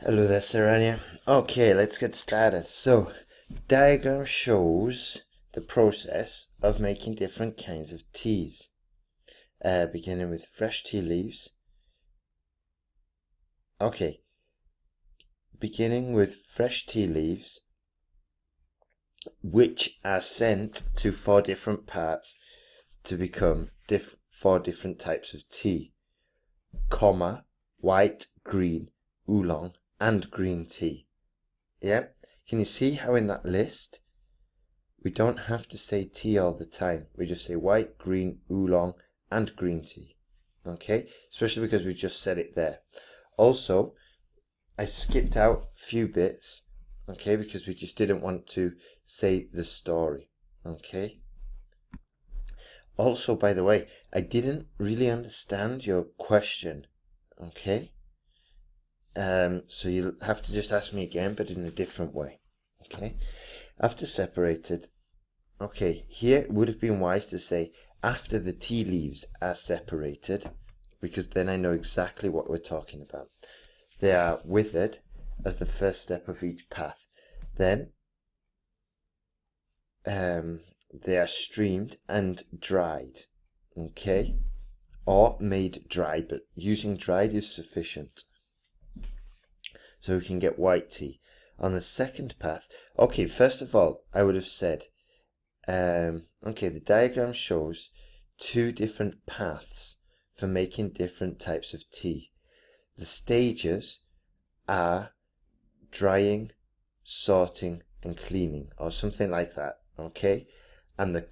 Hello there, Saranya. Okay, let's get started. So, diagram shows the process of making different kinds of teas, beginning with fresh tea leaves. Okay, beginning with fresh tea leaves, which are sent to 4 different parts to become 4 different types of tea, comma, white, green, oolong, and green tea. Yeah? Can you see how in that list we don't have to say tea all the time? We just say white, green, oolong, and green tea. Okay? Especially because we just said it there. Also, I skipped out a few bits, okay, because we just didn't want to say the story. Okay? Also, by the way, I didn't really understand your question. Okay? So you'll have to just ask me again, but in a different way. Okay? After separated, okay, here it would have been wise to say after the tea leaves are separated, because then I know exactly what we're talking about. They are withered as the first step of each path. Then they are streamed and dried, okay? Or made dry, but using dried is sufficient. So we can get white tea. On the second path, okay, first of all, I would have said, okay, the diagram shows 2 different paths for making different types of tea. The stages are drying, sorting, and cleaning, or something like that, okay? And the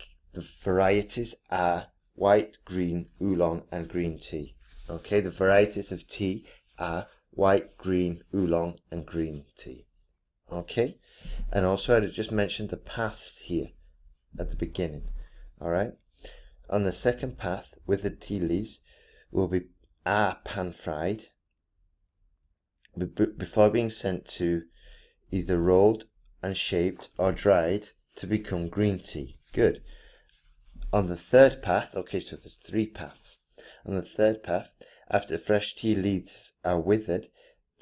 varieties are white, green, oolong, and green tea. Okay, the varieties of tea are white, green, oolong, and green tea. Okay, and also I just mentioned the paths here at the beginning. All right, on the second path with the tea leaves will be pan fried before being sent to either rolled and shaped or dried to become green tea. Good. On the third path, okay, so there's 3 paths. On the third path, after fresh tea leaves are withered,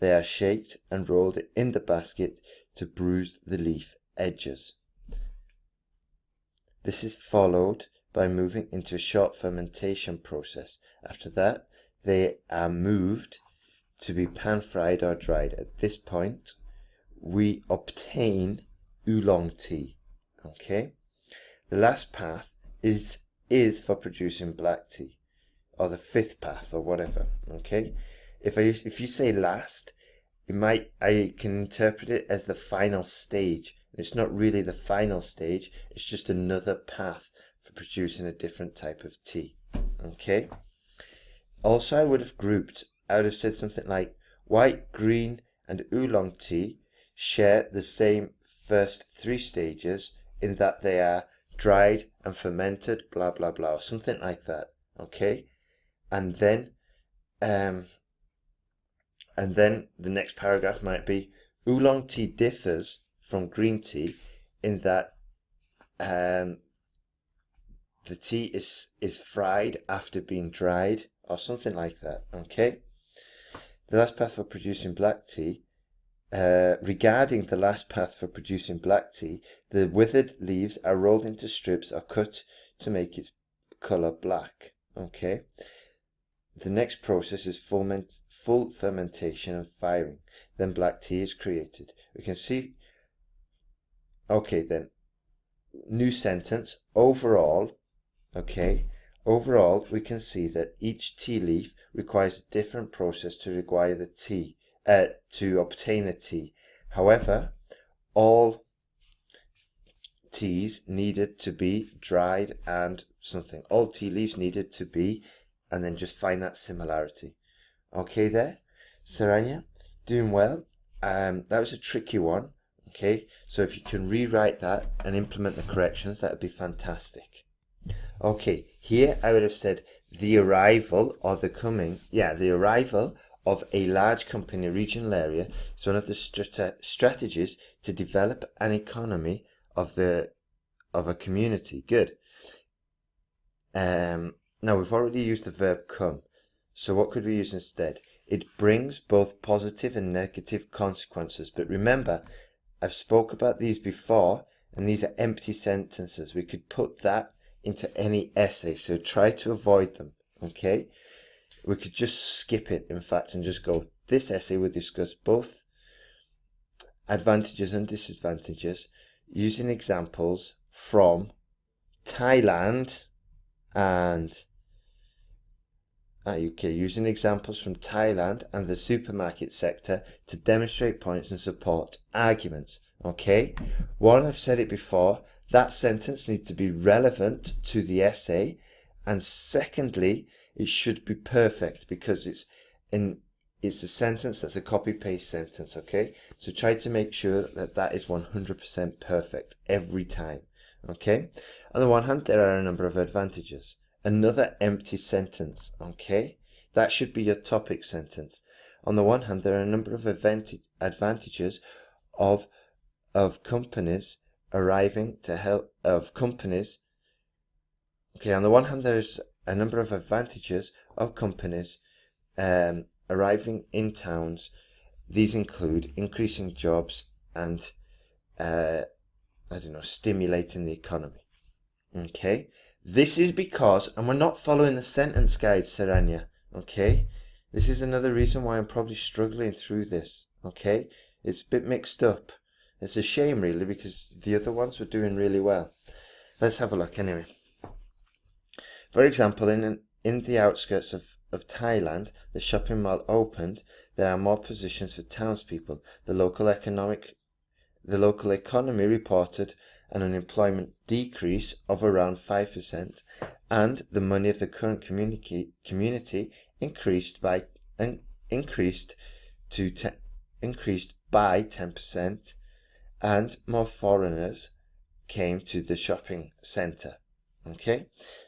they are shaped and rolled in the basket to bruise the leaf edges. This is followed by moving into a short fermentation process. After that, they are moved to be pan fried or dried. At this point, we obtain oolong tea. Okay? The last path is for producing black tea, or the 5th path, or whatever. Okay? If you say last, I can interpret it as the final stage. It's not really the final stage, it's just another path for producing a different type of tea. Okay? Also, I would have said something like white, green, and oolong tea share the same first 3 stages in that they are dried and fermented, blah blah blah, or something like that. Okay? And then the next paragraph might be oolong tea differs from green tea in that the tea is fried after being dried, or something like that. Okay? The last path for producing black tea, regarding the last path for producing black tea, the withered leaves are rolled into strips or cut to make its color black. Okay? The next process is full fermentation and firing. Then black tea is created. We can see, okay then, new sentence, overall, okay, overall we can see that each tea leaf requires a different process to require the tea, to obtain the tea. However, all teas needed to be dried and something. All tea leaves needed to be, and then just find that similarity. Okay there, Saranya, doing well. That was a tricky one. Okay, so if you can rewrite that and implement the corrections, that would be fantastic. Okay, here I would have said the arrival or the coming, the arrival of a large company regional area is one of the strategies to develop an economy of a community. Good. Now we've already used the verb come, so what could we use instead? it brings both positive and negative consequences. But remember, I've spoke about these before, and these are empty sentences. We could put that into any essay, so try to avoid them, okay? We could just skip it, in fact, and just go, this essay will discuss both advantages and disadvantages using examples from Thailand and UK, using examples from Thailand and the supermarket sector to demonstrate points and support arguments. Okay, one, I've said it before, that sentence needs to be relevant to the essay, and secondly, it should be perfect because it's a sentence that's a copy-paste sentence. Okay, so try to make sure that that is 100% perfect every time. Okay, on the one hand, there are a number of advantages. Another empty sentence, okay? That should be your topic sentence. On the one hand, there are a number of advantages of companies arriving to help, of companies. Okay, on the one hand, there's a number of advantages of companies arriving in towns. These include increasing jobs and, stimulating the economy. Okay? This is because, and we're not following the sentence guide, Saranya, okay? This is another reason why I'm probably struggling through this, okay? It's a bit mixed up. It's a shame, really, because the other ones were doing really well. Let's have a look anyway. For example, in the outskirts of Thailand, the shopping mall opened. There are more positions for townspeople. The local economy reported an unemployment decrease of around 5%, and the money of the current community increased by 10%, and more foreigners came to the shopping centre. Okay,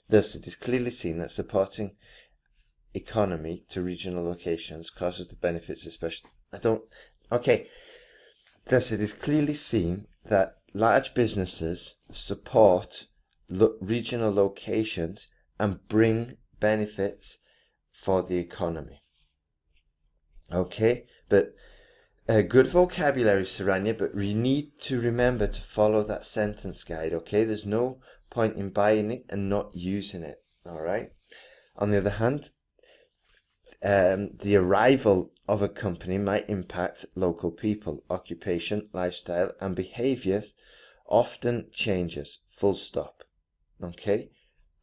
thus it is clearly seen that supporting economy to regional locations causes the benefits, especially. Thus it is clearly seen that large businesses support regional locations and bring benefits for the economy. Okay, but good vocabulary, Saranya, but we need to remember to follow that sentence guide, okay? There's no point in buying it and not using it, all right? On the other hand, the arrival of a company might impact local people. Occupation, lifestyle, and behaviour often changes, full stop. Okay?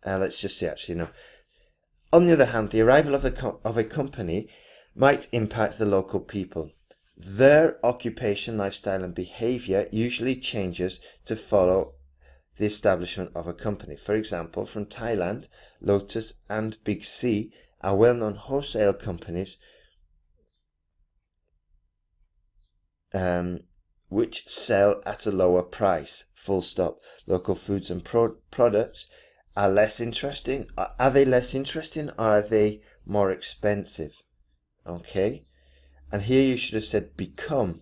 Let's just say actually, no. On the other hand, the arrival of a company might impact the local people. Their occupation, lifestyle, and behaviour usually changes to follow the establishment of a company. For example, from Thailand, Lotus and Big C are well-known wholesale companies which sell at a lower price, full stop. Local foods and products are less interesting. Are they less interesting, or are they more expensive? Okay, and here you should have said become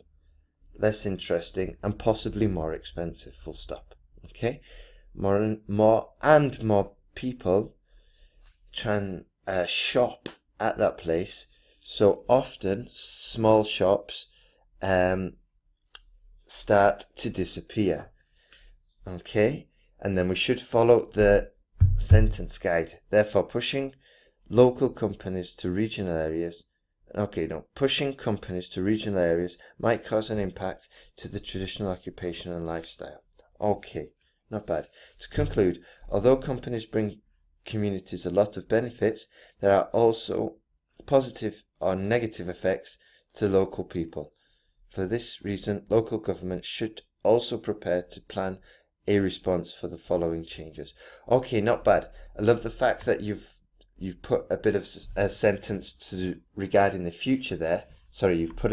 less interesting and possibly more expensive, full stop. Okay, more people try and shop at that place, so often small shops start to disappear. Okay, and then we should follow the sentence guide. Therefore, pushing companies to regional areas might cause an impact to the traditional occupation and lifestyle. Okay, not bad. To conclude, although companies bring communities a lot of benefits, there are also positive or negative effects to local people. For this reason, local governments should also prepare to plan a response for the following changes. Okay, not bad. I love the fact that you've put a bit of a sentence regarding the future there. Sorry, you've put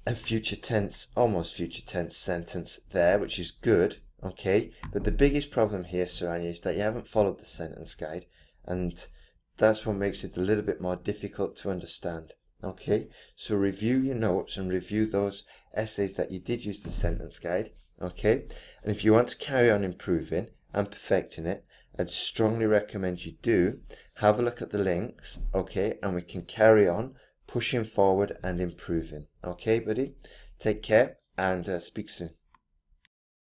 a future tense, almost future tense sentence there, which is good. Okay, but the biggest problem here, Saranya, is that you haven't followed the sentence guide, and that's what makes it a little bit more difficult to understand. Okay, so review your notes and review those essays that you did use the sentence guide. Okay, and if you want to carry on improving and perfecting it, I'd strongly recommend you do have a look at the links. Okay, and we can carry on pushing forward and improving. Okay, buddy? Take care and speak soon.